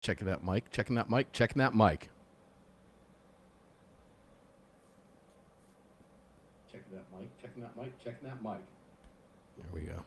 Checking that mic, checking that mic, checking that mic. Checking that mic, checking that mic, checking that mic. There we go.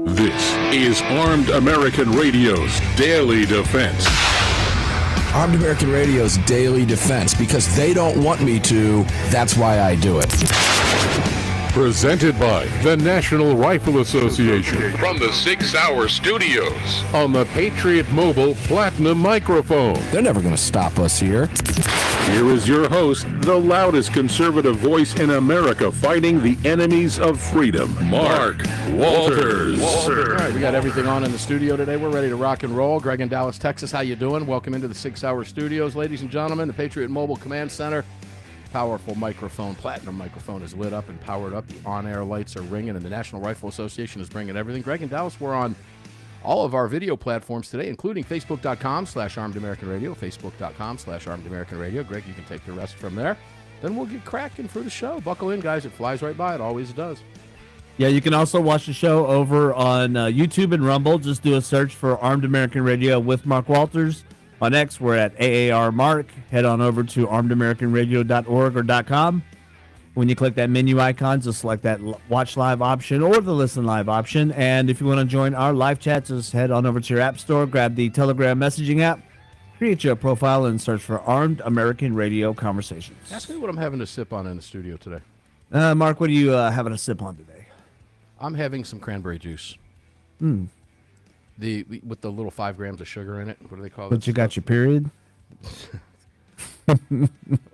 This is Armed American Radio's Daily Defense. Armed American Radio's Daily Defense, because they don't want me to, that's why I do it. Presented by the National Rifle Association from the 6 Hour Studios on the Patriot Mobile Platinum microphone. They're never going to stop us here. Here is your host, the loudest conservative voice in America fighting the enemies of freedom, Mark Walters. All right, we got everything on in the studio today. We're ready to rock and roll. Greg in Dallas, Texas, how you doing? Welcome into the 6 Hour Studios, ladies and gentlemen. The Patriot Mobile Command Center. Powerful microphone, platinum microphone is lit up and powered up. The on-air lights are ringing, and the National Rifle Association is bringing everything. Greg in Dallas, we're on all of our video platforms today, including Facebook.com/ArmedAmericanRadio, Facebook.com/ArmedAmericanRadio. Greg, you can take the rest from there. Then we'll get cracking for the show. Buckle in, guys. It flies right by. It always does. Yeah, you can also watch the show over on YouTube and Rumble. Just do a search for Armed American Radio with Mark Walters. On X, we're at AAR Mark. Head on over to armedamericanradio.org or .com. When you click that menu icon, just select that watch live option or the listen live option. And if you want to join our live chat, just head on over to your app store, grab the Telegram messaging app, create your profile, and search for Armed American Radio Conversations. Ask me what I'm having to sip on in the studio today. Mark, what are you having a sip on today? I'm having some cranberry juice. With the little 5 grams of sugar in it. What do they call it? But you got your period?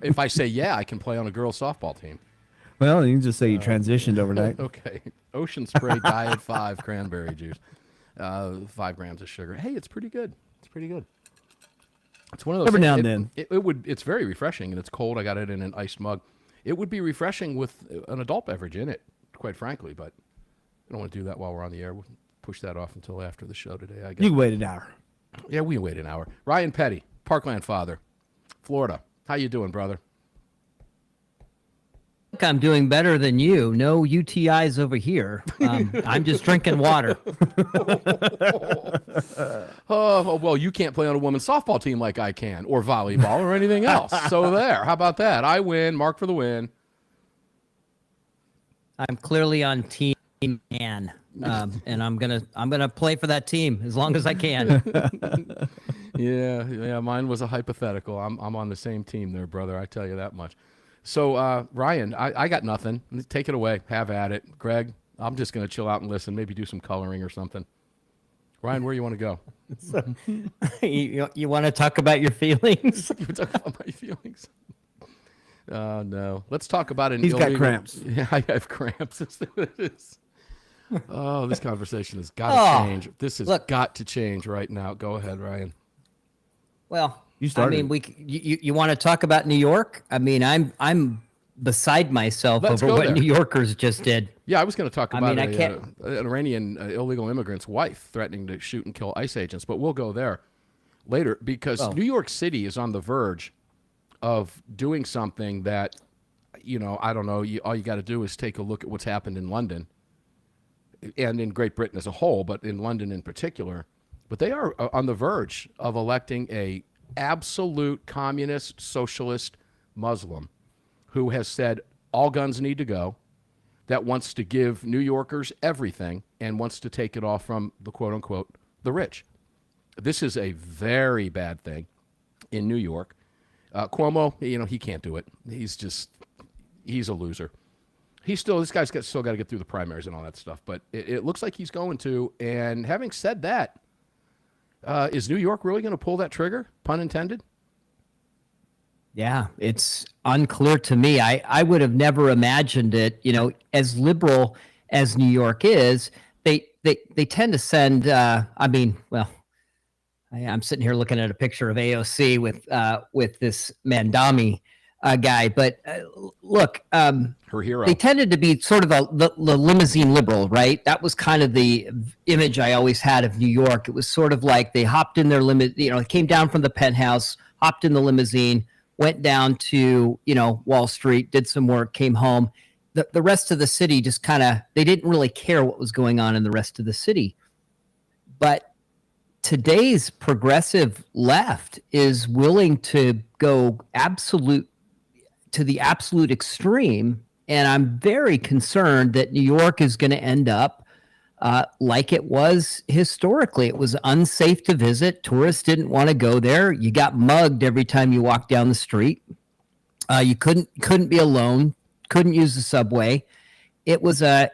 If I say yeah, I can play on a girls' softball team. Well, you can just say you transitioned overnight. Okay. Ocean Spray Diet 5 cranberry juice. 5 grams of sugar. Hey, it's pretty good. It's pretty good. It's one of those Every things, now and then. It's very refreshing, and it's cold. I got it in an iced mug. It would be refreshing with an adult beverage in it, quite frankly, but I don't want to do that while we're on the air. We'll push that off until after the show today, I guess. You can wait an hour. Yeah, we can wait an hour. Ryan Petty, Parkland father, Florida. How you doing, brother? Look, I'm doing better than you. No UTIs over here. I'm just drinking water. Oh, well, you can't play on a women's softball team like I can, or volleyball, or anything else. So there. How about that? I win. Mark for the win. I'm clearly on team man, and I'm gonna play for that team as long as I can. Yeah. Mine was a hypothetical. I'm on the same team there, brother. I tell you that much. So, Ryan, I got nothing. Take it away. Have at it. Greg, I'm just going to chill out and listen, maybe do some coloring or something. Ryan, where you want to go? You want to talk about your feelings? You talk about my feelings? No. Let's talk about an He's illegal... got cramps. Yeah, I have cramps. That's what it is. Oh, this conversation has got to change. This has got to change right now. Go ahead, Ryan. Well, You started. I mean, you want to talk about New York? I mean, I'm beside myself Let's over go what there. New Yorkers just did. Yeah, I was going to talk about I can't. an Iranian illegal immigrant's wife threatening to shoot and kill ICE agents, but we'll go there later because New York City is on the verge of doing something that, I don't know, all you got to do is take a look at what's happened in London and in Great Britain as a whole, but in London in particular. But they are on the verge of electing a absolute communist, socialist Muslim who has said all guns need to go, that wants to give New Yorkers everything and wants to take it all from the quote-unquote the rich. This is a very bad thing in New York. Cuomo, he can't do it. He's a loser. This guy's still got to get through the primaries and all that stuff, but it looks like he's going to. And having said that, is New York really going to pull that trigger? Pun intended. Yeah, it's unclear to me. I would have never imagined it. As liberal as New York is, they tend to send. I'm sitting here looking at a picture of AOC with this Mandami guy, but look, her hero. They tended to be sort of the limousine liberal, right? That was kind of the image I always had of New York. It was sort of like they hopped in their came down from the penthouse, hopped in the limousine, went down to, Wall Street, did some work, came home. The rest of the city just they didn't really care what was going on in the rest of the city. But today's progressive left is willing to go to the absolute extreme. And I'm very concerned that New York is going to end up like it was historically. It was unsafe to visit. Tourists didn't want to go there. You got mugged every time you walked down the street. You couldn't be alone. Couldn't use the subway. It was a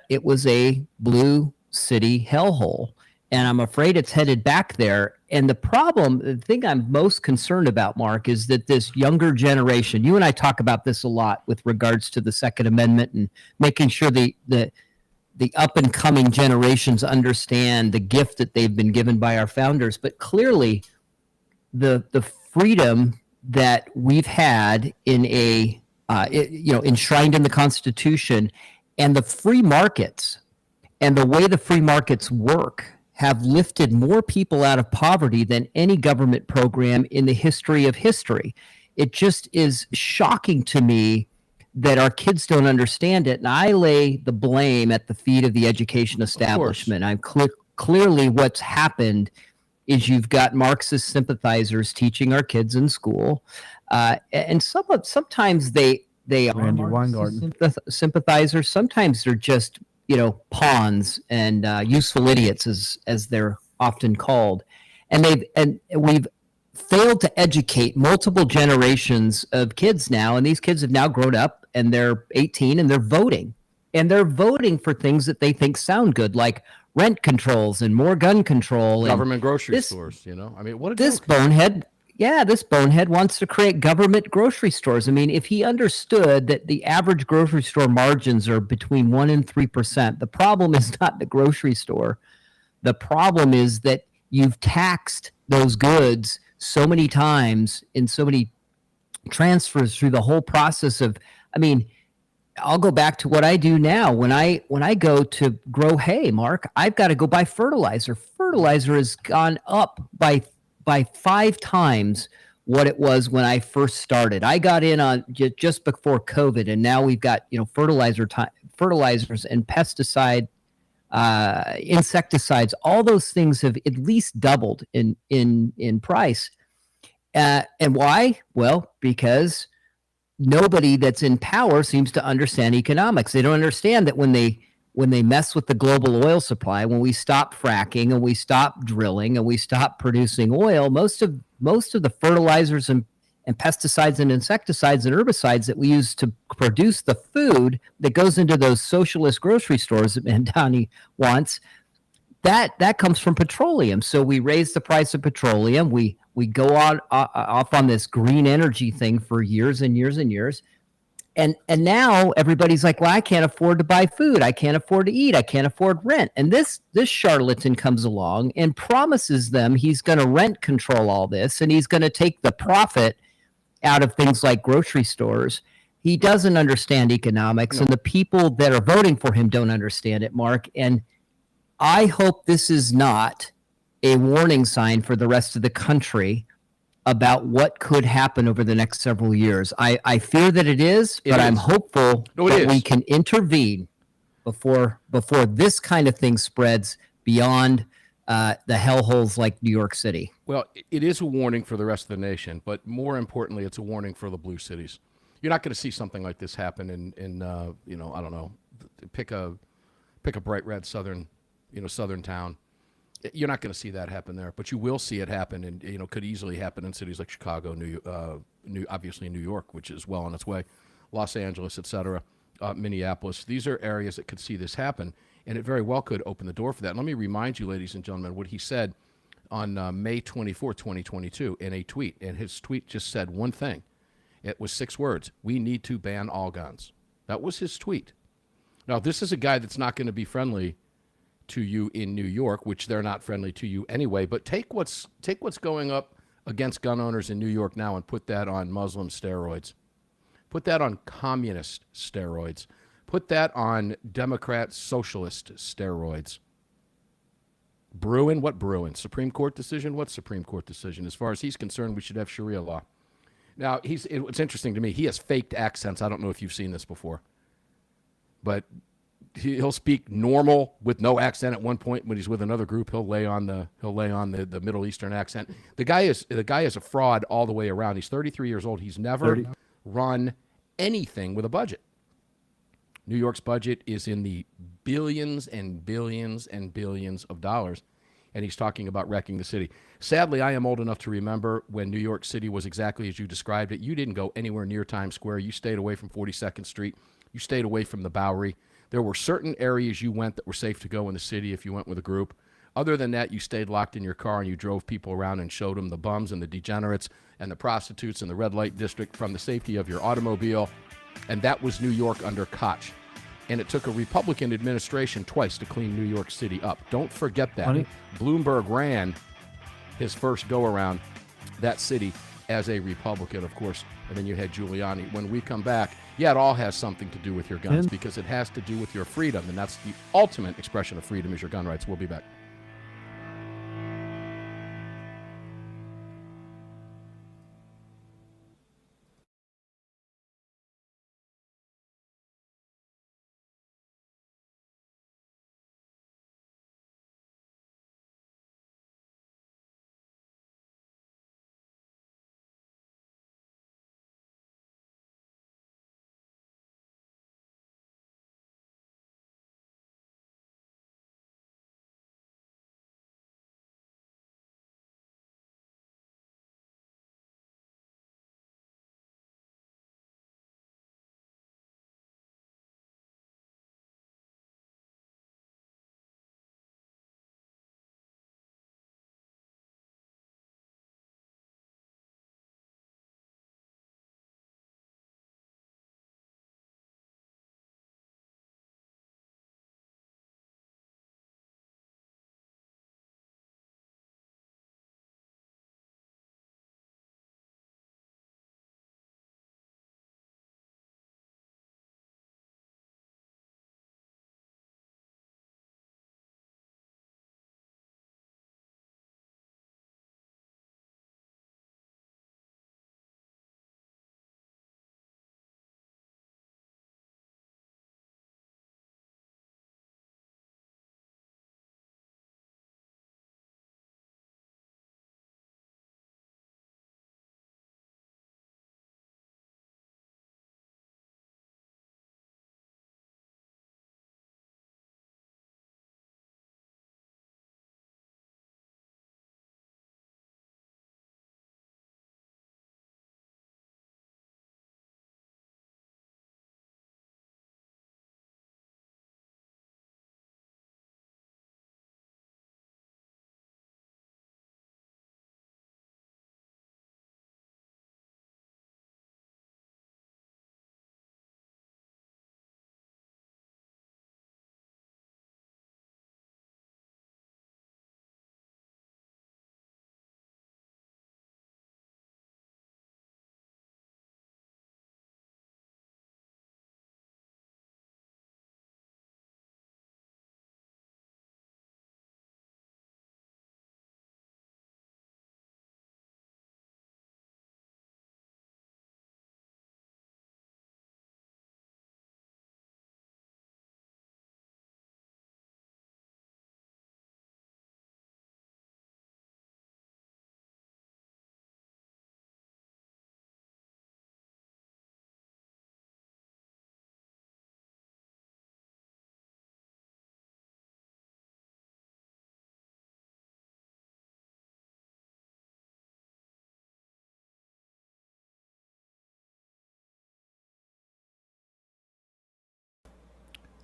blue city hellhole, and I'm afraid it's headed back there. And the thing I'm most concerned about, Mark, is that this younger generation. You and I talk about this a lot with regards to the Second Amendment and making sure the up and coming generations understand the gift that they've been given by our founders. But clearly, the freedom that we've had enshrined in the Constitution, and the free markets and the way the free markets work have lifted more people out of poverty than any government program in the history of history. It just is shocking to me that our kids don't understand it. And I lay the blame at the feet of the education establishment. I'm clearly what's happened is you've got Marxist sympathizers teaching our kids in school. And sometimes they are Marxist sympathizers. Sometimes they're just, pawns and useful idiots, as they're often called. And we've failed to educate multiple generations of kids now, and these kids have now grown up and they're 18 and they're voting. And they're voting for things that they think sound good, like rent controls and more gun control. Government grocery stores, I mean, what a this joke. bonehead. Yeah, this bonehead wants to create government grocery stores. I mean, if he understood that the average grocery store margins are between 1% and 3%, the problem is not the grocery store. The problem is that you've taxed those goods so many times in so many transfers through the whole process of, I'll go back to what I do now. When I go to grow hay, Mark, I've got to go buy fertilizer. Fertilizer has gone up by 5 times what it was when I first started. I got in on just before COVID, and now we've got fertilizers and pesticide, insecticides. All those things have at least doubled in price. And why? Well, because nobody that's in power seems to understand economics. They don't understand that when they mess with the global oil supply, when we stop fracking and we stop drilling and we stop producing oil, most of the fertilizers and pesticides and insecticides and herbicides that we use to produce the food that goes into those socialist grocery stores that Mandani wants, that comes from petroleum. So we raise the price of petroleum. We go on off on this green energy thing for years and years and years. And now everybody's like, well, I can't afford to buy food. I can't afford to eat. I can't afford rent. And this charlatan comes along and promises them he's going to rent control all this, and he's going to take the profit out of things like grocery stores. He doesn't understand economics, and the people that are voting for him don't understand it, Mark. And I hope this is not a warning sign for the rest of the country about what could happen over the next several years. I fear that it is, but I'm hopeful that we can intervene before this kind of thing spreads beyond the hellholes like New York City. Well, it is a warning for the rest of the nation, but more importantly, it's a warning for the blue cities. You're not going to see something like this happen in I don't know, pick a bright red southern town. You're not going to see that happen there, but you will see it happen, and could easily happen in cities like Chicago, obviously New York, which is well on its way, Los Angeles, etc., Minneapolis. These are areas that could see this happen, and it very well could open the door for that. And let me remind you, ladies and gentlemen, what he said on May 24, 2022, in a tweet, and his tweet just said one thing. It was 6 words: "We need to ban all guns." That was his tweet. Now, this is a guy that's not going to be friendly to you in New York, which they're not friendly to you anyway. But take what's going up against gun owners in New York now and put that on Muslim steroids. Put that on communist steroids. Put that on Democrat socialist steroids. What Bruin? Supreme Court decision? What Supreme Court decision? As far as he's concerned, we should have Sharia law. Now, it's interesting to me. He has faked accents. I don't know if you've seen this before, but he'll speak normal with no accent at one point. When he's with another group, he'll lay on the Middle Eastern accent. The guy is a fraud all the way around. He's 33 years old. He's never run anything with a budget. New York's budget is in the billions and billions and billions of dollars, and he's talking about wrecking the city. Sadly, I am old enough to remember when New York City was exactly as you described it. You didn't go anywhere near Times Square. You stayed away from 42nd Street. You stayed away from the Bowery. There were certain areas you went that were safe to go in the city if you went with a group. Other than that, you stayed locked in your car and you drove people around and showed them the bums and the degenerates and the prostitutes and the red light district from the safety of your automobile. And that was New York under Koch. And it took a Republican administration twice to clean New York City up. Don't forget that. Funny. Bloomberg ran his first go-around that city as a Republican, of course, and then you had Giuliani. When we come back, it all has something to do with your guns because it has to do with your freedom, and that's the ultimate expression of freedom is your gun rights. We'll be back.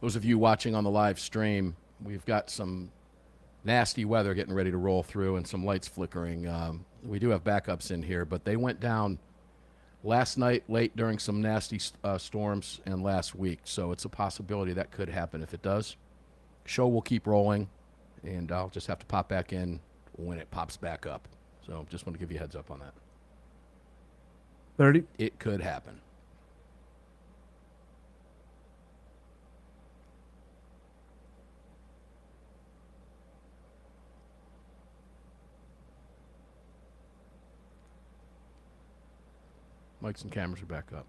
those of you watching on the live stream, we've got some nasty weather getting ready to roll through and some lights flickering. We do have backups in here, but they went down last night late during some nasty storms and last week. So it's a possibility that could happen. If it does, show will keep rolling, and I'll just have to pop back in when it pops back up. So just want to give you a heads up on that. 30? It could happen. Mics and cameras are back up.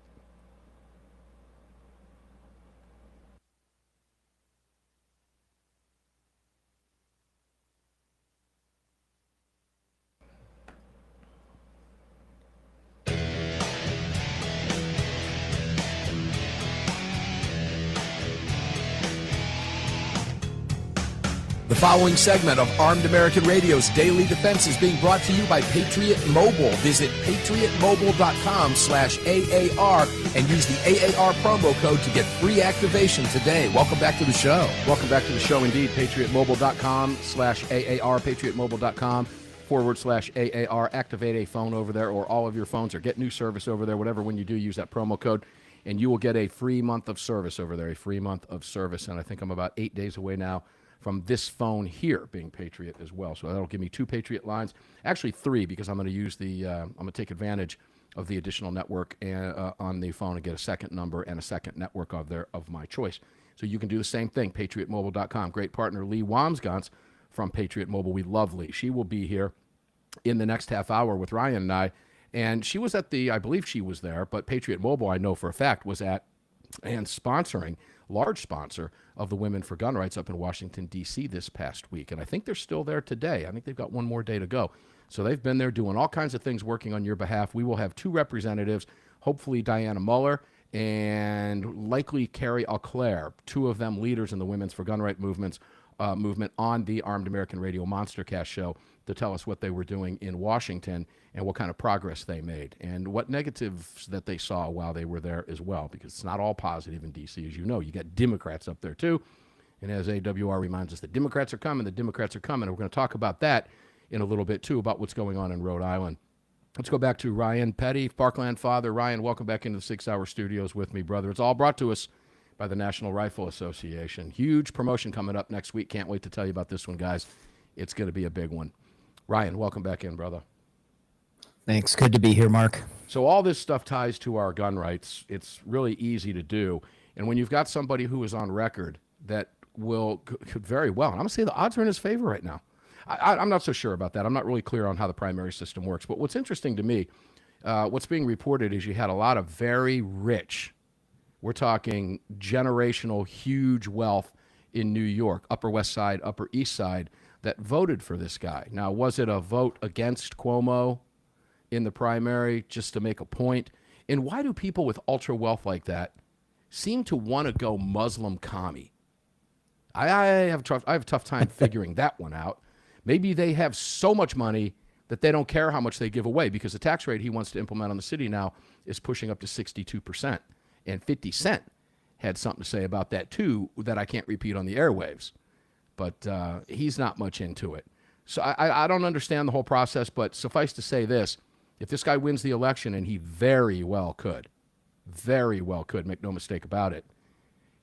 The following segment of Armed American Radio's Daily Defense is being brought to you by Patriot Mobile. Visit patriotmobile.com/AAR and use the AAR promo code to get free activation today. Welcome back to the show. Welcome back to the show indeed. patriotmobile.com/AAR, patriotmobile.com/AAR. Activate a phone over there or all of your phones or get new service over there, whatever. When you do, use that promo code and you will get a free month of service over there, a free month of service. And I think I'm about 8 days away now from this phone here being Patriot as well. So that'll give me 2 Patriot lines, actually 3, because I'm going to use I'm going to take advantage of the additional network on the phone and get a second number and a second network of my choice. So you can do the same thing, patriotmobile.com. Great partner, Leigh Wombsganss from Patriot Mobile. We love Leigh. She will be here in the next half hour with Ryan and I. And she was at I believe she was there, but Patriot Mobile, I know for a fact, was at and sponsoring, large sponsor of the Women for Gun Rights up in Washington, D.C. this past week. And I think they're still there today. I think they've got one more day to go. So they've been there doing all kinds of things, working on your behalf. We will have 2 representatives, hopefully Diana Muller and likely Carrie Auclair, 2 of them leaders in the Women's for Gun Rights movement on the Armed American Radio Monstercast show to tell us what they were doing in Washington and what kind of progress they made and what negatives that they saw while they were there as well, because it's not all positive in D.C. As you know, you got Democrats up there too. And as AWR reminds us, the Democrats are coming, and we're going to talk about that in a little bit too, about what's going on in Rhode Island. Let's go back to Ryan Petty, Parkland father. Ryan, welcome back into the 6 Hour Studios with me, brother. It's all brought to us by the National Rifle Association. Huge promotion coming up next week. Can't wait to tell you about this one, guys. It's going to be a big one. Ryan, welcome back in, brother. Thanks. Good to be here, Mark. So all this stuff ties to our gun rights. It's really easy to do. And when you've got somebody who is on record that could very well, and I'm going to say the odds are in his favor right now. I'm not so sure about that. I'm not really clear on how the primary system works. But what's interesting to me, what's being reported is you had a lot of very rich, we're talking generational, huge wealth in New York, Upper West Side, Upper East Side, that voted for this guy. Now, was it a vote against Cuomo in the primary just to make a point? And why do people with ultra wealth like that seem to want to go Muslim commie? I have a tough time figuring that one out. Maybe they have so much money that they don't care how much they give away, because the tax rate he wants to implement on the city now is pushing up to 62%. And 50 Cent had something to say about that too that I can't repeat on the airwaves. But he's not much into it. So I don't understand the whole process, but suffice to say this. If this guy wins the election, and he very well could, make no mistake about it,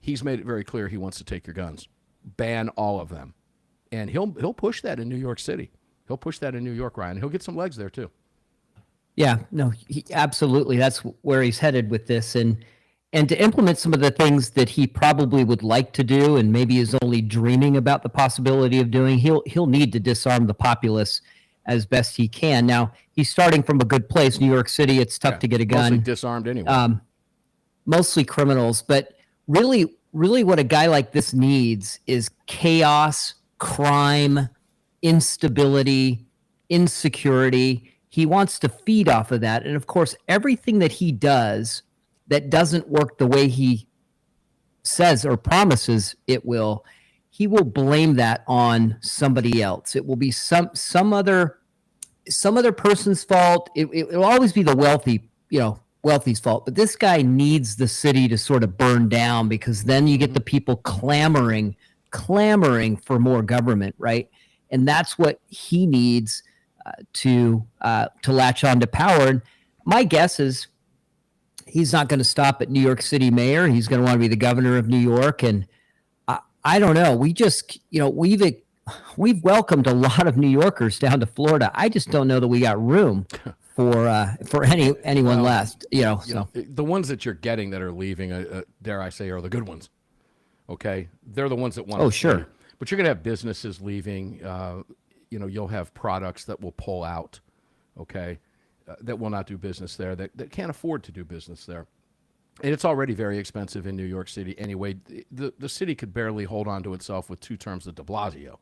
he's made it very clear he wants to take your guns, ban all of them. And he'll push that in New York City. He'll push that in New York, Ryan. He'll get some legs there, too. Yeah, no, absolutely. That's where he's headed with this. And to implement some of the things that he probably would like to do and maybe is only dreaming about the possibility of doing, he'll need to disarm the populace as best he can. Now, he's starting from a good place. New York City, it's tough to get a gun. Mostly disarmed anyway. Mostly criminals. But really what a guy like this needs is chaos, crime, instability, insecurity. He wants to feed off of that. And, of course, everything that he does that doesn't work the way he says or promises it will, he will blame that on somebody else. It will be some other person's fault. It will always be the wealthy, wealthy's fault, but this guy needs the city to sort of burn down, because then you get the people clamoring for more government, right? And that's what he needs to latch on to power. And my guess is he's not going to stop at New York City mayor. He's going to want to be the governor of New York. And I don't know. We just, we've welcomed a lot of New Yorkers down to Florida. I just don't know that we got room for anyone left. So the ones that you're getting that are leaving, dare I say, are the good ones. Okay, they're the ones that want. Oh, sure. But you're going to have businesses leaving. You'll have products that will pull out. Okay, that will not do business there. That can't afford to do business there. And it's already very expensive in New York City anyway. The city could barely hold on to itself with 2 terms of de Blasio.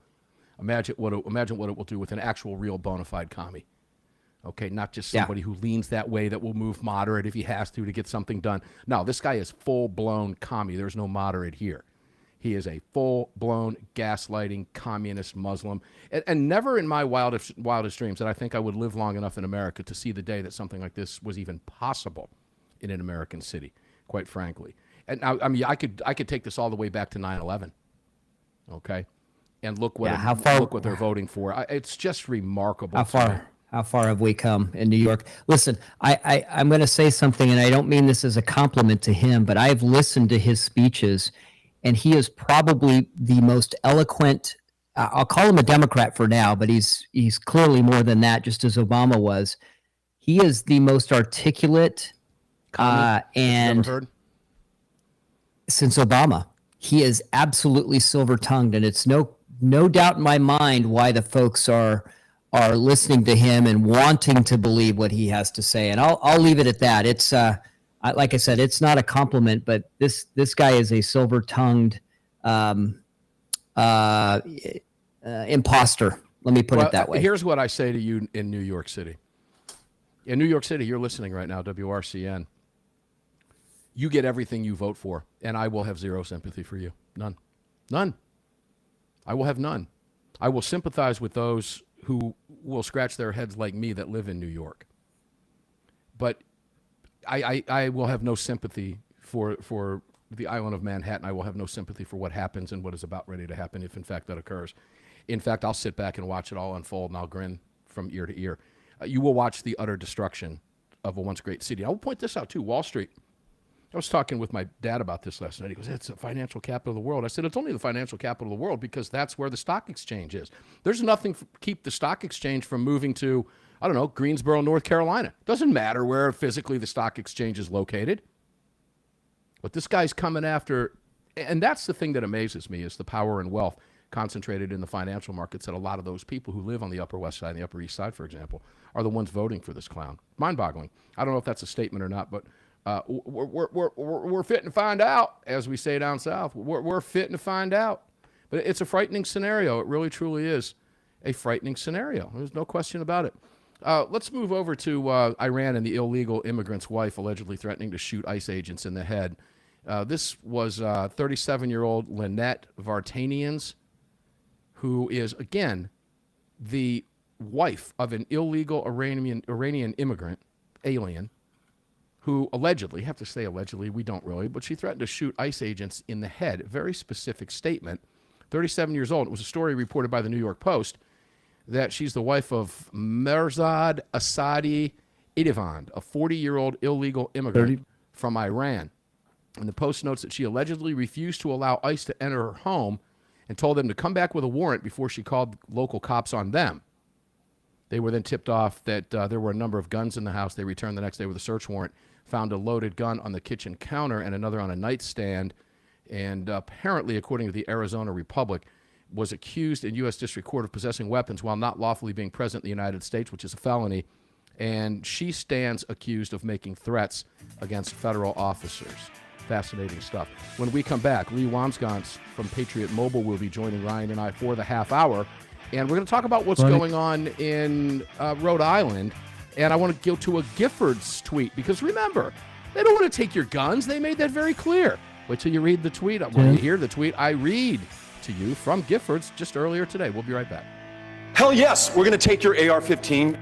Imagine what it will do with an actual, real, bona fide commie. Okay, not just somebody who leans that way, that will move moderate if he has to get something done. No, this guy is full-blown commie. There's no moderate here. He is a full-blown gaslighting communist Muslim. And never in my wildest dreams did I think I would live long enough in America to see the day that something like this was even possible in an American city, quite frankly. And I mean, I could take this all the way back to 9/11. Okay? And look what look what they're voting for. It's just remarkable. How far have we come in New York? Listen, I'm going to say something, and I don't mean this as a compliment to him, but I've listened to his speeches, and he is probably the most eloquent. I'll call him a Democrat for now, but he's clearly more than that, just as Obama was. He is the most articulate, and since Obama, he is absolutely silver-tongued, and it's no doubt in my mind why the folks are listening to him and wanting to believe what he has to say. And I'll leave it at that. It's like I said, it's not a compliment, but this guy is a silver-tongued imposter. Let me put it that way. Here's what I say to you in New York City. In New York City, you're listening right now, WRCN. You get everything you vote for, and I will have zero sympathy for you. None. I will have none. I will sympathize with those who will scratch their heads like me that live in New York. But I will have no sympathy for the island of Manhattan. I will have no sympathy for what happens and what is about ready to happen if, in fact, that occurs. In fact, I'll sit back and watch it all unfold, and I'll grin from ear to ear. You will watch the utter destruction of a once great city. I will point this out, too. Wall Street. I was talking with my dad about this last night. He goes, it's the financial capital of the world. I said, it's only the financial capital of the world because that's where the stock exchange is. There's nothing to keep the stock exchange from moving to, I don't know, Greensboro, North Carolina. Doesn't matter where physically the stock exchange is located. But this guy's coming after, and that's the thing that amazes me, is the power and wealth concentrated in the financial markets that a lot of those people who live on the Upper West Side and the Upper East Side, for example, are the ones voting for this clown. Mind-boggling. I don't know if that's a statement or not, but we're fitting to find out, as we say down south. We're fitting to find out. But it's a frightening scenario. It really, truly is a frightening scenario. There's no question about it. Let's move over to Iran and the illegal immigrant's wife allegedly threatening to shoot ICE agents in the head. This was 37-year-old Lynette Vartanians, who is, again, the wife of an illegal Iranian immigrant, alien, who allegedly, have to say allegedly, we don't really, but she threatened to shoot ICE agents in the head. Very specific statement. 37 years old. It was a story reported by the New York Post that she's the wife of Mirzad Asadi Idivand, a 40-year-old illegal immigrant from Iran. And the Post notes that she allegedly refused to allow ICE to enter her home and told them to come back with a warrant before she called local cops on them. They were then tipped off that there were a number of guns in the house. They returned the next day with a search warrant, found a loaded gun on the kitchen counter and another on a nightstand, and apparently, according to the Arizona Republic, was accused in U.S. District Court of possessing weapons while not lawfully being present in the United States, which is a felony, and she stands accused of making threats against federal officers. Fascinating stuff. When we come back, Leigh Wombsganss from Patriot Mobile will be joining Ryan and I for the half hour, and we're going to talk about what's going on in Rhode Island. And I want to go to a Giffords tweet, because remember, they don't want to take your guns. They made that very clear. Wait till you read the tweet. When you hear the tweet, I read to you from Giffords just earlier today. We'll be right back. Hell yes, we're going to take your AR-15.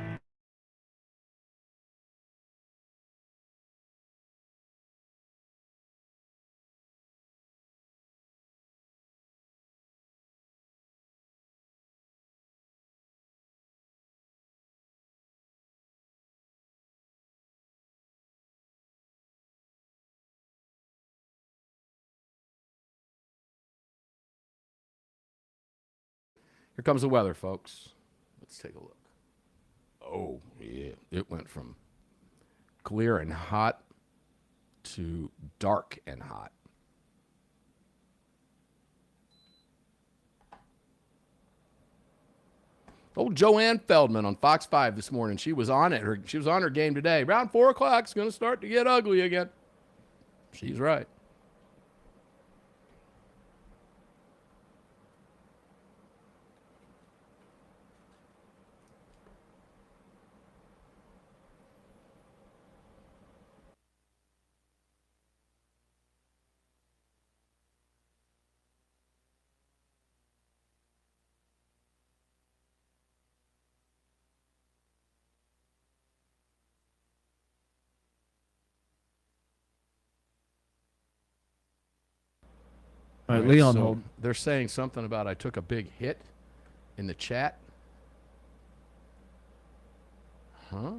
Here comes the weather, folks. Let's take a look. Oh, yeah. It went from clear and hot to dark and hot. Old Joanne Feldman on Fox 5 this morning. She was on it. She was on her game today. Around 4 o'clock, it's going to start to get ugly again. She's right. All right, Leigh on so hold. They're saying something about I took a big hit in the chat. Huh?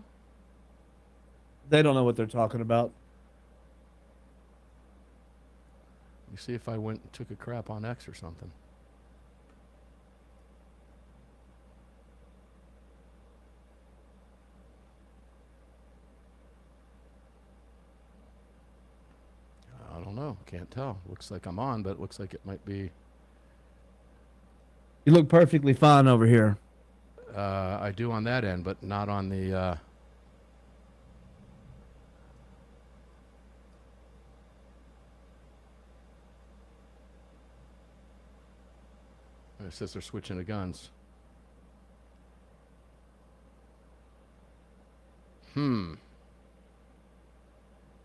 They don't know what they're talking about. Let me see if I went and took a crap on X or something. I don't know. Can't tell. Looks like I'm on, but it looks like it might be. You look perfectly fine over here. I do on that end, but not on the. It says they're switching to guns.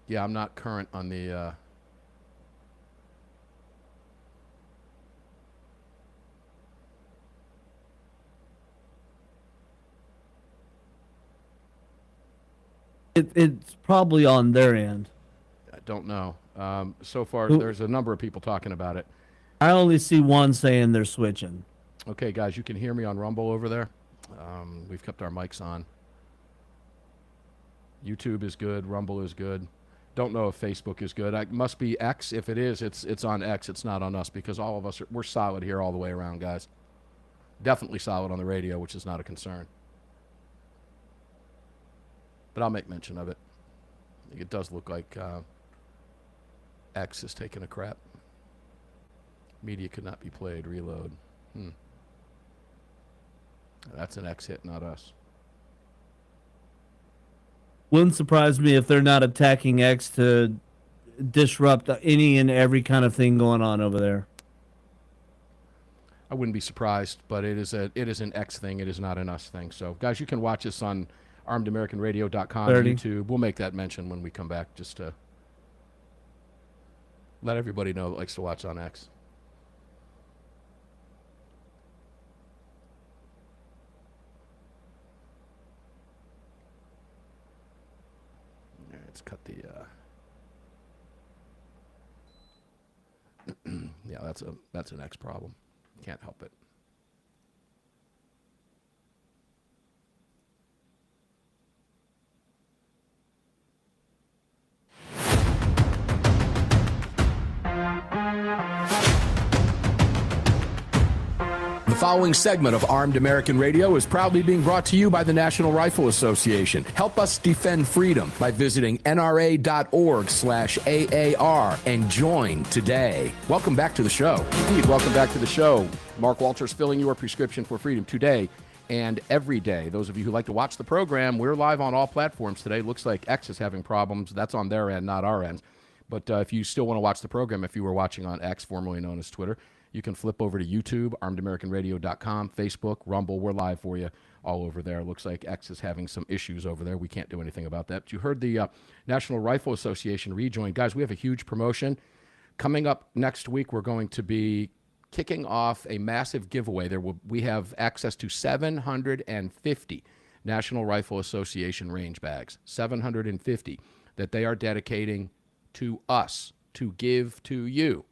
Yeah, I'm not current on the. It's probably on their end. I don't know. So far, there's a number of people talking about it. I only see one saying they're switching. Okay, guys, you can hear me on Rumble over there. We've kept our mics on. YouTube is good. Rumble is good. Don't know if Facebook is good. It must be X. If it is, it's on X. It's not on us because all of us we're solid here all the way around, guys. Definitely solid on the radio, which is not a concern. But I'll make mention of it. It does look like X is taking a crap. Media could not be played. Reload. That's an X hit, not us. Wouldn't surprise me if they're not attacking X to disrupt any and every kind of thing going on over there. I wouldn't be surprised, but it is an X thing. It is not an us thing. So, guys, you can watch us on armedamericanradio.com, YouTube. We'll make that mention when we come back, just to let everybody know that likes to watch on X. Let's cut the. Yeah, that's an X problem. Can't help it. The following segment of Armed American Radio is proudly being brought to you by the National Rifle Association. Help us defend freedom by visiting nra.org/AAR and join today. Welcome back to the show. Indeed, welcome back to the show. Mark Walters filling your prescription for freedom today and every day. Those of you who like to watch the program, we're live on all platforms today. Looks like X is having problems. That's on their end, not our end. But if you still want to watch the program, if you were watching on X, formerly known as Twitter, you can flip over to YouTube, armedamericanradio.com, Facebook, Rumble. We're live for you all over there. Looks like X is having some issues over there. We can't do anything about that. But you heard the National Rifle Association rejoin. Guys, we have a huge promotion. Coming up next week, we're going to be kicking off a massive giveaway. We have access to 750 National Rifle Association range bags, 750 that they are dedicating to us to give to you.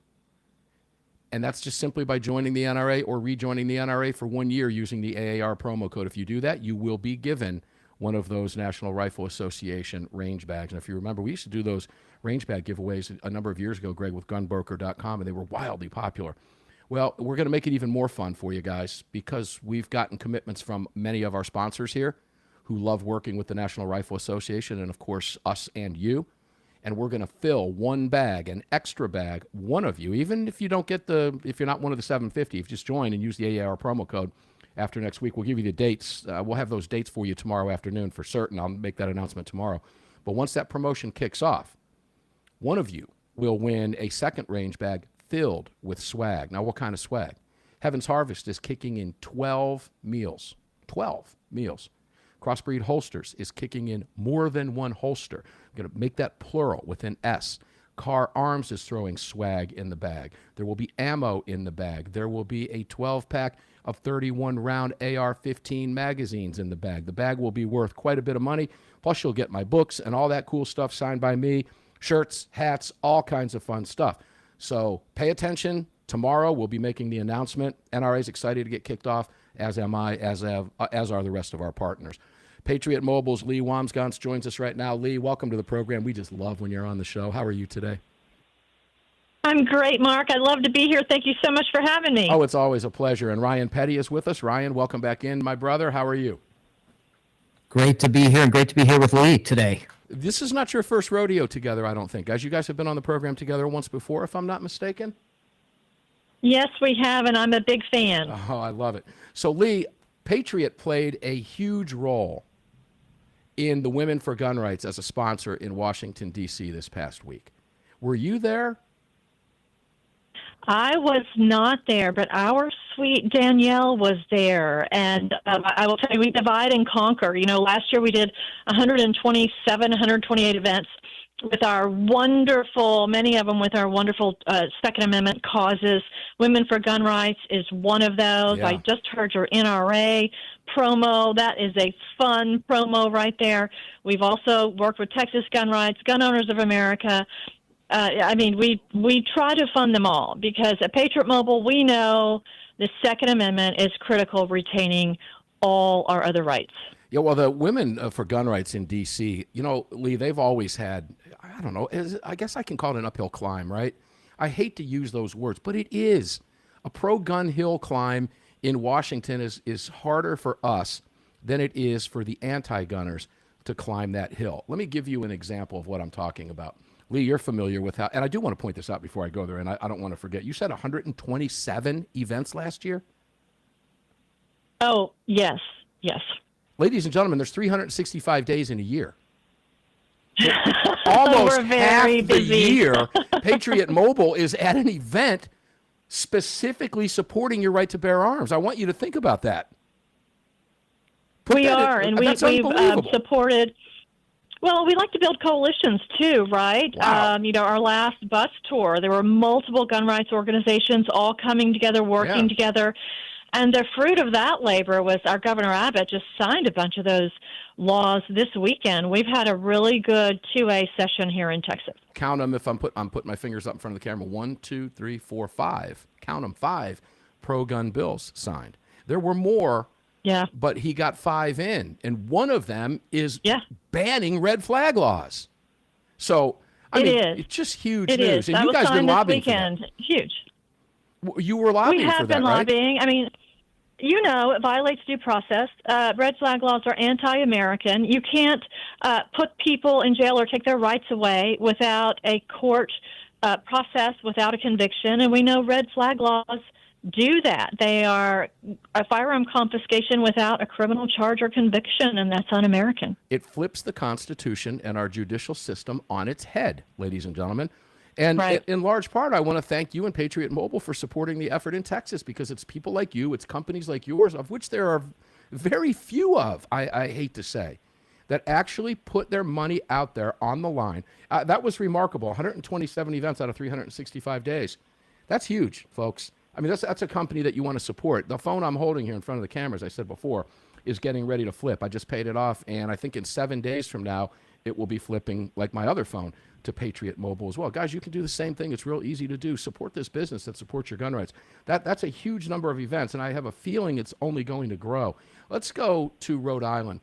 And that's just simply by joining the NRA or rejoining the NRA for 1 year using the AAR promo code. If you do that, you will be given one of those National Rifle Association range bags. And if you remember, we used to do those range bag giveaways a number of years ago, Greg, with gunbroker.com, and they were wildly popular. Well, we're going to make it even more fun for you guys because we've gotten commitments from many of our sponsors here who love working with the National Rifle Association and, of course, us and you. And we're going to fill one bag, an extra bag, one of you, even if you don't get if you're not one of the 750, if you just join and use the AAR promo code after next week, we'll give you the dates. We'll have those dates for you tomorrow afternoon for certain. I'll make that announcement tomorrow. But once that promotion kicks off, one of you will win a second range bag filled with swag. Now, what kind of swag? Heaven's Harvest is kicking in 12 meals. 12 meals. Crossbreed Holsters is kicking in more than one holster. I'm going to make that plural with an S. Car Arms is throwing swag in the bag. There will be ammo in the bag. There will be a 12-pack of 31-round AR-15 magazines in the bag. The bag will be worth quite a bit of money. Plus, you'll get my books and all that cool stuff signed by me, shirts, hats, all kinds of fun stuff. So pay attention. Tomorrow we'll be making the announcement. NRA is excited to get kicked off, as am I, as are the rest of our partners. Patriot Mobile's Leigh Wombsganss joins us right now. Leigh, welcome to the program. We just love when you're on the show. How are you today? I'm great, Mark. I love to be here. Thank you so much for having me. Oh, it's always a pleasure. And Ryan Petty is with us. Ryan, welcome back in, my brother. How are you? Great to be here, and great to be here with Leigh today. This is not your first rodeo together, I don't think. Guys, you guys have been on the program together once before, if I'm not mistaken? Yes, we have, and I'm a big fan. Oh, I love it. So, Leigh, Patriot played a huge role in the Women for Gun Rights as a sponsor in Washington, D.C. this past week. Were you there? I was not there, but our sweet Danielle was there. And I will tell you, we divide and conquer. You know, last year we did 128 events with our wonderful, many of them with our wonderful Second Amendment causes. Women for Gun Rights is one of those. Yeah. I just heard your NRA promo. That is a fun promo right there. We've also worked with Texas Gun Rights, Gun Owners of America. I mean, we try to fund them all because at Patriot Mobile, we know the Second Amendment is critical, retaining all our other rights. Yeah, well, the Women for Gun Rights in D.C., you know, Leigh, they've always had, I don't know, I guess I can call it an uphill climb, right? I hate to use those words, but it is. A pro-gun hill climb in Washington is harder for us than it is for the anti-gunners to climb that hill. Let me give you an example of what I'm talking about. Leigh, you're familiar with how, and I do want to point this out before I go there, and I don't want to forget. You said 127 events last year? Oh, yes, yes. Ladies and gentlemen, there's 365 days in a year. Almost We're very half the busy. year, Patriot Mobile is at an event specifically supporting your right to bear arms. I want you to think about that. We are, and we've supported. Well, we like to build coalitions too, right? Wow. You know, our last bus tour, there were multiple gun rights organizations all coming together, working together. And the fruit of that labor was our Governor Abbott just signed a bunch of those laws this weekend. We've had a really good 2A session here in Texas. Count them if I'm putting my fingers up in front of the camera. 1, 2, 3, 4, 5. Count them, 5 pro-gun bills signed. There were more. Yeah. But he got 5 in, and one of them is banning red flag laws. So, I mean, it's just huge news. And that you guys was been lobbying this weekend. for that. Huge. You were lobbying for that, right? We have been lobbying. I mean, you know, it violates due process. Red flag laws are anti-American. You can't put people in jail or take their rights away without a court process, without a conviction. And we know red flag laws do that. They are a firearm confiscation without a criminal charge or conviction, and that's un-American. It flips the Constitution and our judicial system on its head, ladies and gentlemen. And in large part, I want to thank you and Patriot Mobile for supporting the effort in Texas, because it's people like you, it's companies like yours, of which there are very few of, I hate to say, that actually put their money out there on the line. That was remarkable, 127 events out of 365 days. That's huge, folks. I mean, that's a company that you want to support. The phone I'm holding here in front of the camera, as I said before, is getting ready to flip. I just paid it off, and I think in 7 days from now, it will be flipping, like my other phone, to Patriot Mobile as well. Guys, you can do the same thing. It's real easy to do. Support this business that supports your gun rights. That's a huge number of events, and I have a feeling it's only going to grow. Let's go to Rhode Island.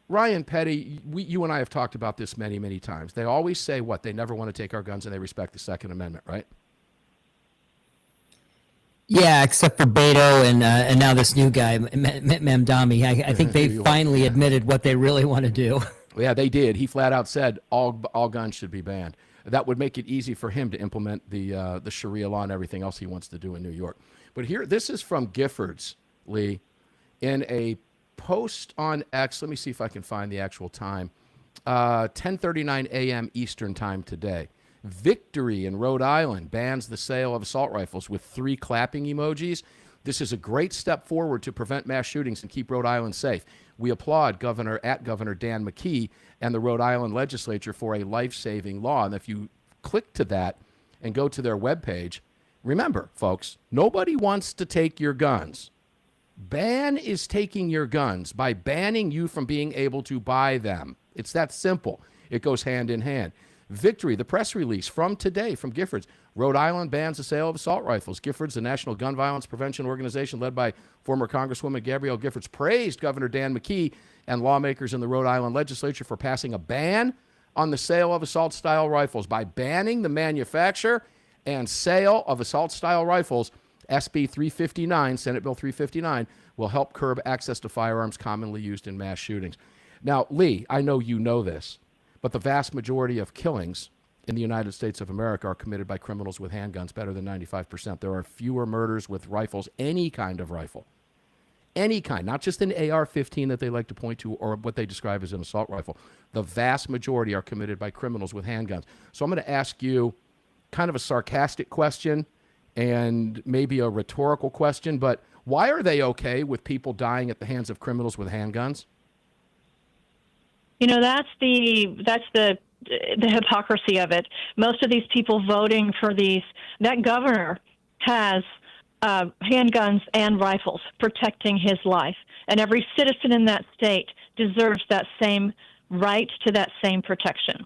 Ryan Petty, you and I have talked about this many, many times. They always say what? They never want to take our guns, and they respect the Second Amendment, right? Yeah, except for Beto and now this new guy, Mamdani. I think they finally admitted what they really want to do. Yeah, they did. He flat out said all guns should be banned. That would make it easy for him to implement the Sharia law and everything else he wants to do in New York. But here, this is from Giffords, Leigh, in a post on X. Let me see if I can find the actual time. 10:39 a.m. Eastern time today. Victory in Rhode Island bans the sale of assault rifles with 3 clapping emojis. This is a great step forward to prevent mass shootings and keep Rhode Island safe. We applaud Governor Dan McKee and the Rhode Island legislature for a life-saving law. And if you click to that and go to their webpage, remember, folks, nobody wants to take your guns. Ban is taking your guns by banning you from being able to buy them. It's that simple. It goes hand in hand. Victory, the press release from today from Giffords. Rhode Island bans the sale of assault rifles. Giffords, the National Gun Violence Prevention Organization led by former Congresswoman Gabrielle Giffords, praised Governor Dan McKee and lawmakers in the Rhode Island legislature for passing a ban on the sale of assault-style rifles. By banning the manufacture and sale of assault-style rifles, SB 359, Senate Bill 359, will help curb access to firearms commonly used in mass shootings. Now, Leigh, I know you know this, but the vast majority of killings in the United States of America are committed by criminals with handguns, better than 95%. There are fewer murders with rifles, any kind of rifle, any kind, not just an AR-15 that they like to point to or what they describe as an assault rifle. The vast majority are committed by criminals with handguns. So I'm going to ask you kind of a sarcastic question and maybe a rhetorical question, but why are they okay with people dying at the hands of criminals with handguns? You know, that's the hypocrisy of it. Most of these people voting for that governor has handguns and rifles protecting his life, and every citizen in that state deserves that same right to that same protection.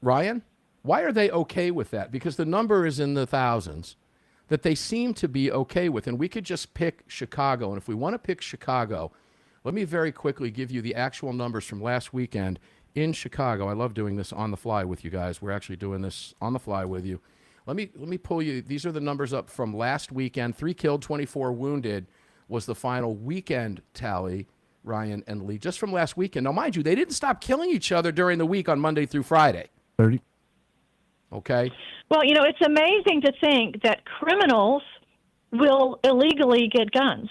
Ryan, why are they okay with that? Because the number is in the thousands that they seem to be okay with, and we could just pick Chicago. And if we want to pick Chicago, let me very quickly give you the actual numbers from last weekend in Chicago. I love doing this on the fly with you guys. We're actually doing this on the fly with you. Let me pull you. These are the numbers up from last weekend. 3 killed, 24 wounded was the final weekend tally, Ryan and Leigh, just from last weekend. Now, mind you, they didn't stop killing each other during the week on Monday through Friday. 30. Okay? Well, you know, it's amazing to think that criminals will illegally get guns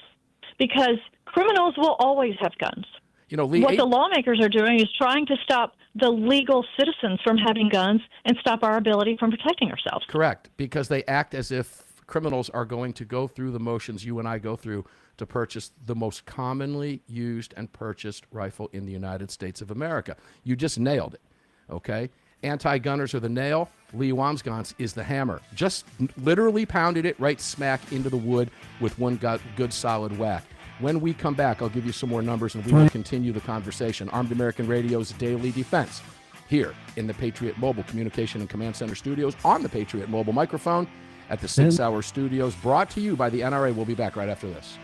because criminals will always have guns. You know, Leigh, what the lawmakers are doing is trying to stop the legal citizens from having guns and stop our ability from protecting ourselves. Correct, because they act as if criminals are going to go through the motions you and I go through to purchase the most commonly used and purchased rifle in the United States of America. You just nailed it, okay? Anti-gunners are the nail. Leigh Wombsganss is the hammer. Just literally pounded it right smack into the wood with one good solid whack. When we come back, I'll give you some more numbers, and we will continue the conversation. Armed American Radio's Daily Defense here in the Patriot Mobile Communication and Command Center studios on the Patriot Mobile microphone at the 6 Hour Studios, brought to you by the NRA. We'll be back right after this.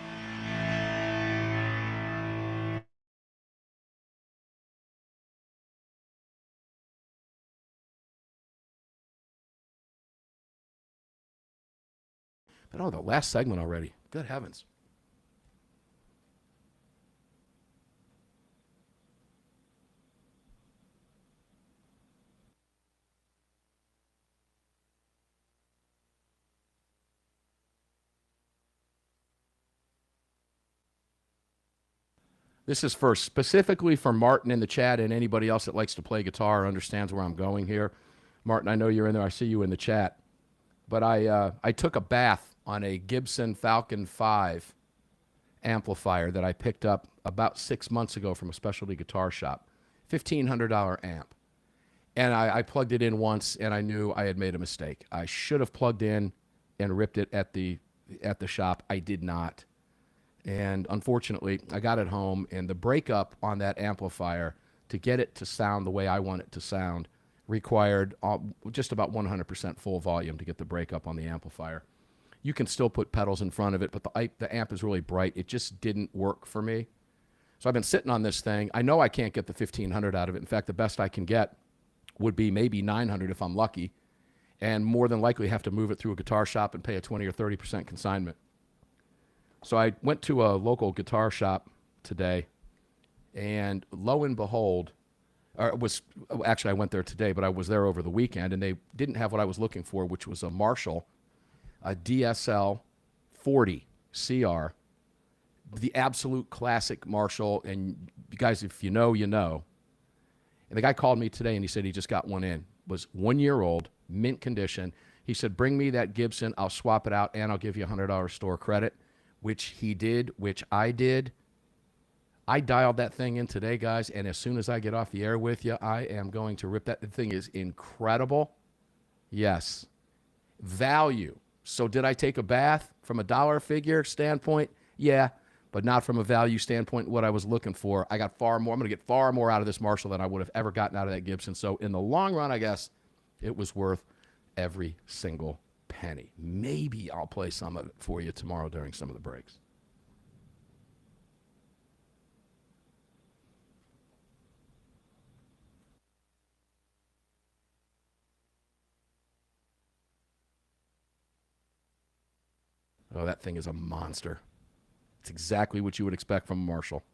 But oh, the last segment already. Good heavens. This is specifically for Martin in the chat and anybody else that likes to play guitar or understands where I'm going here. Martin, I know you're in there. I see you in the chat. But I took a bath on a Gibson Falcon 5 amplifier that I picked up about 6 months ago from a specialty guitar shop. $1,500 amp. And I plugged it in once, and I knew I had made a mistake. I should have plugged in and ripped it at the shop. I did not. And unfortunately, I got it home, and the breakup on that amplifier to get it to sound the way I want it to sound required just about 100% full volume to get the breakup on the amplifier. You can still put pedals in front of it, but the amp is really bright. It just didn't work for me. So I've been sitting on this thing. I know I can't get the $1,500 out of it. In fact, the best I can get would be maybe $900 if I'm lucky. and more than likely have to move it through a guitar shop and pay a 20 or 30% consignment. So I went to a local guitar shop today, and lo and behold, I went there today, but I was there over the weekend, and they didn't have what I was looking for, which was a Marshall, a DSL 40 CR, the absolute classic Marshall. And you guys, if you know, you know. And the guy called me today, and he said he just got one in. Was 1 year old, mint condition. He said, bring me that Gibson. I'll swap it out, and I'll give you $100 store credit, which he did, which I did. I dialed that thing in today, guys, and as soon as I get off the air with you, I am going to rip that. The thing is incredible. Yes. Value. So did I take a bath from a dollar figure standpoint? Yeah, but not from a value standpoint, what I was looking for. I got far more. I'm going to get far more out of this Marshall than I would have ever gotten out of that Gibson. So in the long run, I guess it was worth every single penny. Maybe I'll play some of it for you tomorrow during some of the breaks. Oh, that thing is a monster. It's exactly what you would expect from a Marshall.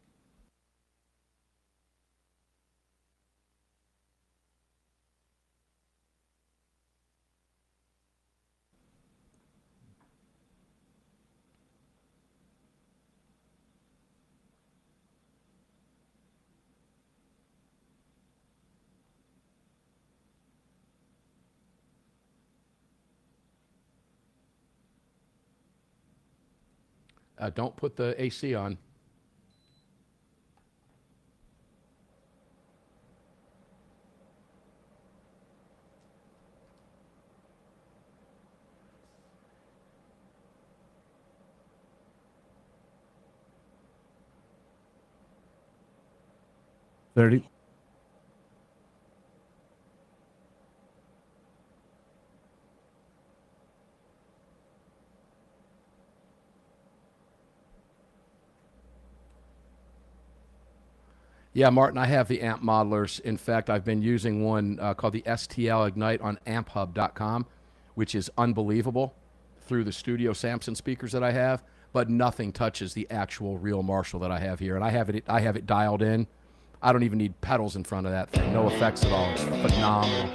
Don't put the AC on. $30. Yeah, Martin, I have the amp modelers. In fact, I've been using one called the STL Ignite on amphub.com, which is unbelievable through the Studio Samson speakers that I have, but nothing touches the actual real Marshall that I have here. And I have it dialed in. I don't even need pedals in front of that thing. No effects at all. It's phenomenal.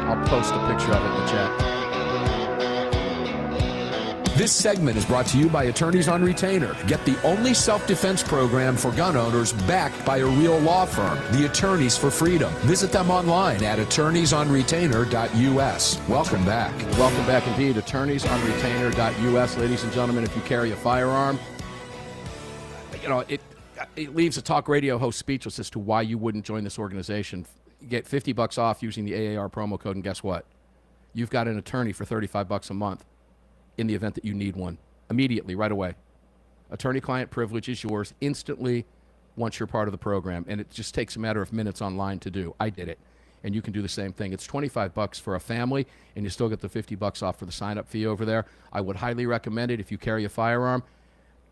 I'll post a picture of it in the chat. This segment is brought to you by Attorneys on Retainer. Get the only self-defense program for gun owners backed by a real law firm, the Attorneys for Freedom. Visit them online at attorneysonretainer.us. Welcome back. Welcome back indeed. Attorneysonretainer.us. Ladies and gentlemen, if you carry a firearm, you know, it leaves a talk radio host speechless as to why you wouldn't join this organization. You get $50 off using the AAR promo code, and guess what? You've got an attorney for $35 a month. In the event that you need one, immediately, right away. Attorney-client privilege is yours instantly once you're part of the program, and it just takes a matter of minutes online to do. I did it, and you can do the same thing. It's $25 for a family, and you still get the $50 off for the sign-up fee over there. I would highly recommend it if you carry a firearm.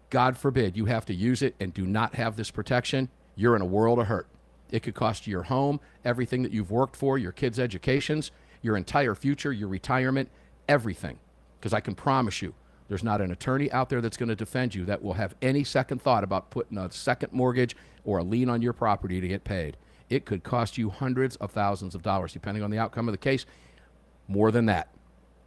God forbid you have to use it and do not have this protection. You're in a world of hurt. It could cost you your home, everything that you've worked for, your kids' educations, your entire future, your retirement, everything. Because I can promise you, there's not an attorney out there that's going to defend you that will have any second thought about putting a second mortgage or a lien on your property to get paid. It could cost you hundreds of thousands of dollars, depending on the outcome of the case, more than that.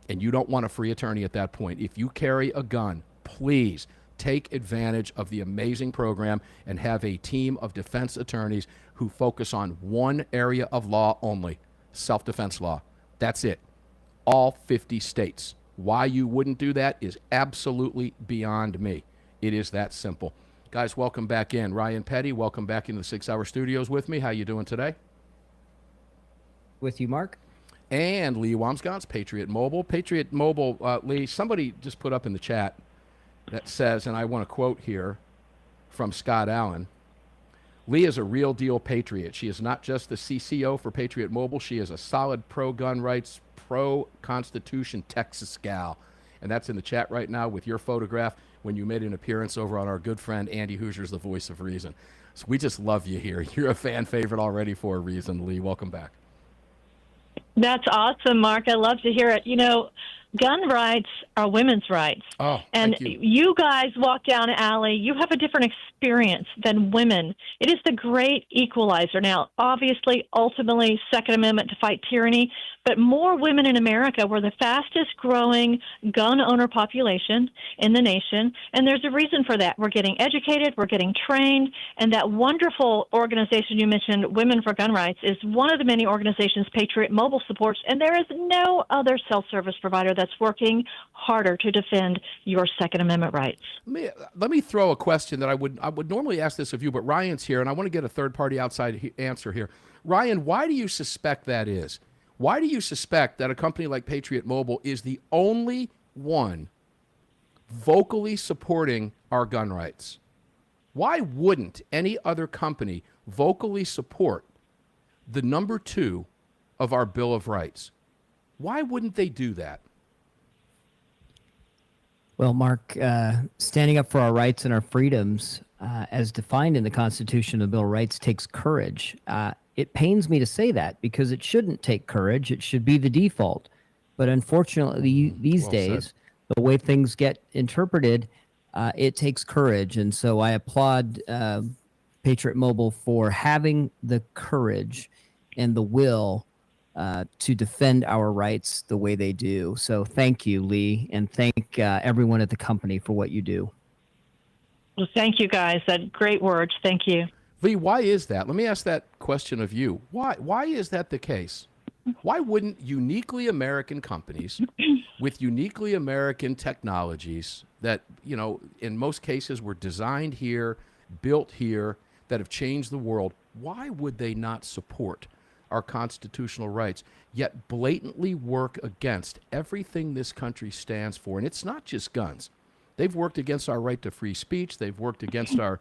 And you don't want a free attorney at that point. If you carry a gun, please take advantage of the amazing program and have a team of defense attorneys who focus on one area of law only, self-defense law. That's it. All 50 states. Why you wouldn't do that is absolutely beyond me. It is that simple. Guys, welcome back in. Ryan Petty, welcome back into the 6 Hour Studios with me. How you doing today? With you, Mark. And Leigh Wombsganss, Patriot Mobile. Patriot Mobile, Leigh, somebody just put up in the chat that says, and I want to quote here from Scott Allen, Leigh is a real deal patriot. She is not just the CCO for Patriot Mobile. She is a solid pro-gun rights, pro-Constitution Texas gal. And that's in the chat right now with your photograph when you made an appearance over on our good friend Andy Hoosier's The Voice of Reason. So we just love you here. You're a fan favorite already for a reason, Leigh. Welcome back. That's awesome, Mark. I love to hear it. Gun rights are women's rights. Oh, and thank you. you guys walk down an alley, you have a different experience than women. It is the great equalizer. Now, obviously, ultimately, Second Amendment to fight tyranny, but more women in America. We're the fastest growing gun owner population in the nation, and there's a reason for that. We're getting educated, we're getting trained, and that wonderful organization you mentioned, Women for Gun Rights, is one of the many organizations Patriot Mobile supports, and there is no other cell service provider that's working harder to defend your Second Amendment rights. Let me throw a question that I would normally ask this of you, but Ryan's here, and I want to get a third-party outside answer here. Ryan, why do you suspect that is? Why do you suspect that a company like Patriot Mobile is the only one vocally supporting our gun rights? Why wouldn't any other company vocally support the number 2 of our Bill of Rights? Why wouldn't they do that? Well, Mark, standing up for our rights and our freedoms, as defined in the Constitution and the Bill of Rights, takes courage. It pains me to say that because it shouldn't take courage. It should be the default. But unfortunately, these days, the way things get interpreted, it takes courage. And so I applaud Patriot Mobile for having the courage and the will to defend our rights the way they do. So thank you, Leigh, and thank everyone at the company for what you do. Well, thank you, guys. That great words. Thank you. Leigh, why is that? Let me ask that question of you. Why is that the case? Why wouldn't uniquely American companies with uniquely American technologies that, in most cases were designed here, built here, that have changed the world, why would they not support our constitutional rights, yet blatantly work against everything this country stands for? And it's not just guns. They've worked against our right to free speech. They've worked against our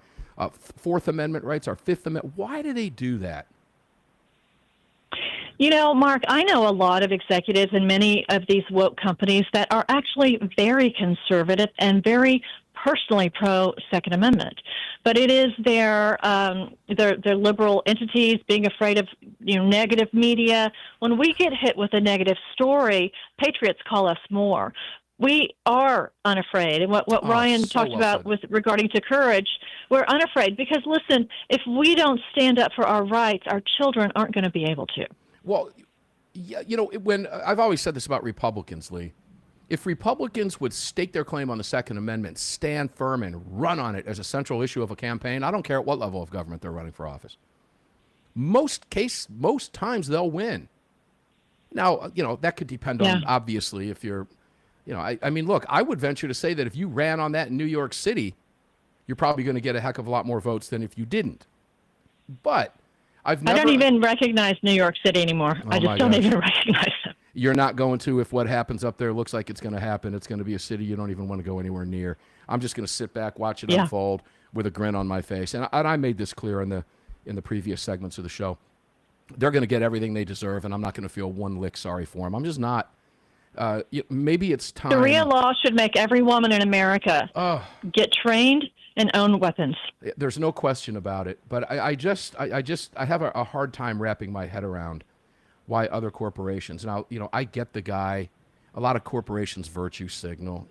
Fourth Amendment rights, our Fifth Amendment. Why do they do that? Mark, I know a lot of executives in many of these woke companies that are actually very conservative and very personally pro-Second Amendment. But it is their liberal entities being afraid of negative media. When we get hit with a negative story, patriots call us more. We are unafraid. And what Ryan talked about with regarding to courage, we're unafraid because, listen, if we don't stand up for our rights, our children aren't going to be able to. Well, yeah, when I've always said this about Republicans, Leigh, if Republicans would stake their claim on the Second Amendment, stand firm and run on it as a central issue of a campaign, I don't care at what level of government they're running for office. Most times they'll win. Now, that could depend on, obviously, if you're, I mean, look, I would venture to say that if you ran on that in New York City, you're probably going to get a heck of a lot more votes than if you didn't. But I don't even recognize New York City anymore. I just don't even recognize them. You're not going to, if what happens up there looks like it's going to happen, it's going to be a city you don't even want to go anywhere near. I'm just going to sit back, watch it unfold with a grin on my face. And I made this clear in the previous segments of the show. They're going to get everything they deserve, and I'm not going to feel one lick sorry for them. I'm just not. Maybe it's time. Sharia law should make every woman in America get trained and own weapons. There's no question about it. But I have a hard time wrapping my head around why other corporations. Now, I get the guy. A lot of corporations virtue signal,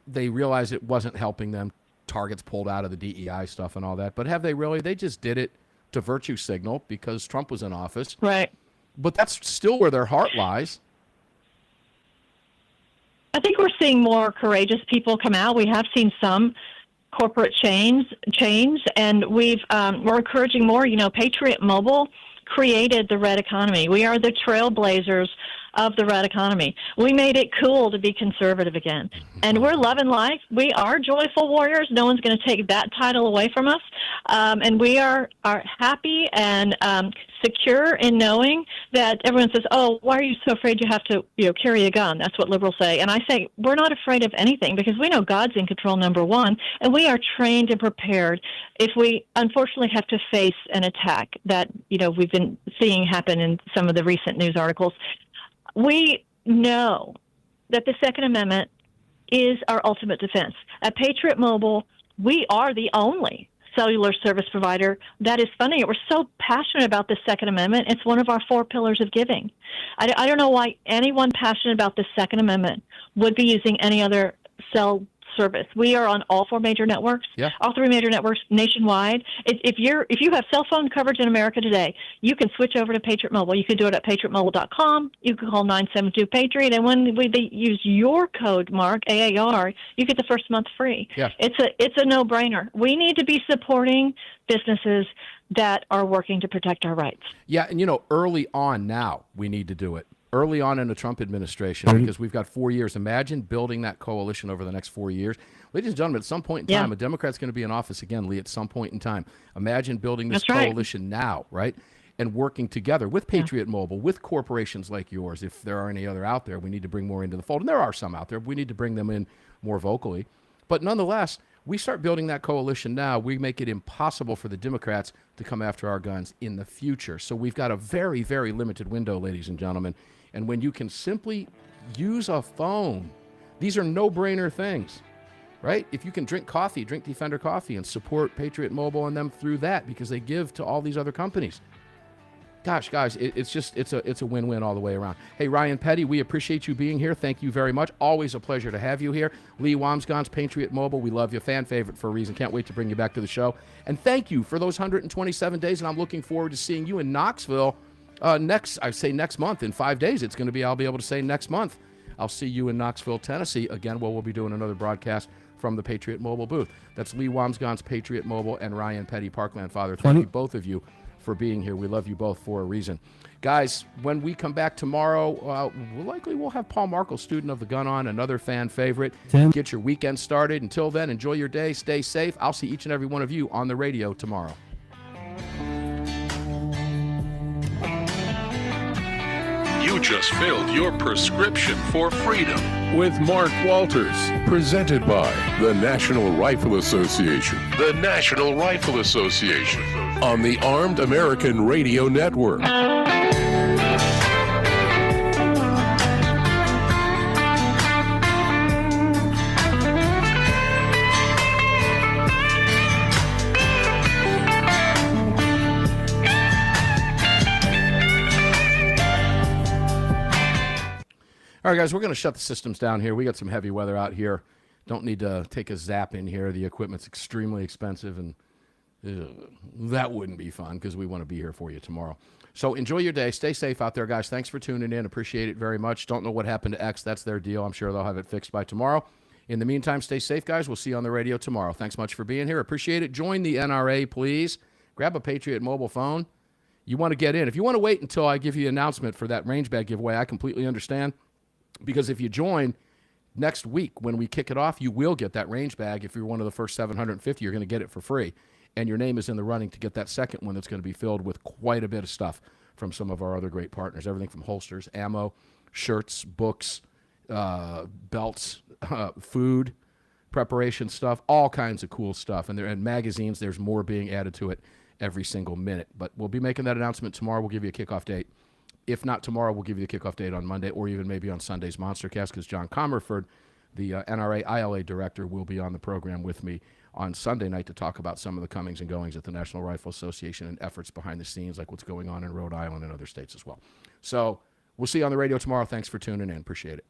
they realized it wasn't helping them. Targets pulled out of the DEI stuff and all that. But have they really? They just did it to virtue signal because Trump was in office. Right. But that's still where their heart lies. I think we're seeing more courageous people come out. We have seen some corporate change, and we're encouraging more. Patriot Mobile created the red economy. We are the trailblazers of the red economy. We made it cool to be conservative again. And we're loving life. We are joyful warriors. No one's going to take that title away from us. And we are happy and secure in knowing that everyone says, oh, why are you so afraid you have to carry a gun? That's what liberals say. And I say, we're not afraid of anything because we know God's in control, number one, and we are trained and prepared if we unfortunately have to face an attack that, we've been seeing happen in some of the recent news articles. We know that the Second Amendment is our ultimate defense. At Patriot Mobile, we are the only cellular service provider that is funding it. We're so passionate about the Second Amendment. It's one of our 4 pillars of giving. I don't know why anyone passionate about the Second Amendment would be using any other cell service. We are on all 4 major networks, all 3 major networks nationwide. If you have cell phone coverage in America today, you can switch over to Patriot Mobile. You can do it at patriotmobile.com. You can call 972-PATRIOT, and when they use your code, Mark, AAR, you get the first month free. Yeah. It's a no-brainer. We need to be supporting businesses that are working to protect our rights. Yeah, and early on now, we need to do it. Early on in the Trump administration, because we've got 4 years. Imagine building that coalition over the next 4 years. Ladies and gentlemen, at some point in time, a Democrat's going to be in office again, Leigh, at some point in time. Imagine building this coalition now, right? And working together with Patriot Mobile, with corporations like yours. If there are any other out there, we need to bring more into the fold. And there are some out there. We need to bring them in more vocally. But nonetheless, we start building that coalition now. We make it impossible for the Democrats to come after our guns in the future. So we've got a very, very limited window, ladies and gentlemen. And when you can simply use a phone, these are no-brainer things, right? If you can drink coffee, drink Defender coffee and support Patriot Mobile and them through that because they give to all these other companies. Gosh, guys, it's a win-win all the way around. Hey, Ryan Petty, we appreciate you being here. Thank you very much. Always a pleasure to have you here. Leigh Wombsganss, Patriot Mobile, we love you. Fan favorite for a reason. Can't wait to bring you back to the show. And thank you for those 127 days, and I'm looking forward to seeing you in Knoxville next month. In 5 days, I'll be able to say next month. I'll see you in Knoxville, Tennessee, again, where we'll be doing another broadcast from the Patriot Mobile booth. That's Leigh Wombsganss, Patriot Mobile, and Ryan Petty, Parkland father. Thank you, both of you, for being here. We love you both for a reason. Guys, when we come back tomorrow, we'll have Paul Markle, student of the gun, on, another fan favorite. Get your weekend started. Until then, enjoy your day. Stay safe. I'll see each and every one of you on the radio tomorrow. You just filled your prescription for freedom with Mark Walters. Presented by the National Rifle Association. The National Rifle Association on the Armed American Radio Network. All right, guys, we're going to shut the systems down here. We got some heavy weather out here. Don't need to take a zap in here. The equipment's extremely expensive, and that wouldn't be fun because we want to be here for you tomorrow. So enjoy your day. Stay safe out there, guys. Thanks for tuning in. Appreciate it very much. Don't know what happened to X. That's their deal. I'm sure they'll have it fixed by tomorrow. In the meantime, stay safe, guys. We'll see you on the radio tomorrow. Thanks much for being here. Appreciate it. Join the NRA, please. Grab a Patriot mobile phone. You want to get in. If you want to wait until I give you the announcement for that range bag giveaway, I completely understand. Because if you join next week when we kick it off, you will get that range bag. If you're one of the first 750, you're going to get it for free. And your name is in the running to get that second one that's going to be filled with quite a bit of stuff from some of our other great partners. Everything from holsters, ammo, shirts, books, belts, food, preparation stuff, all kinds of cool stuff. And magazines, there's more being added to it every single minute. But we'll be making that announcement tomorrow. We'll give you a kickoff date. If not tomorrow, we'll give you the kickoff date on Monday or even maybe on Sunday's Monstercast because John Comerford, the NRA ILA director, will be on the program with me on Sunday night to talk about some of the comings and goings at the National Rifle Association and efforts behind the scenes like what's going on in Rhode Island and other states as well. So we'll see you on the radio tomorrow. Thanks for tuning in. Appreciate it.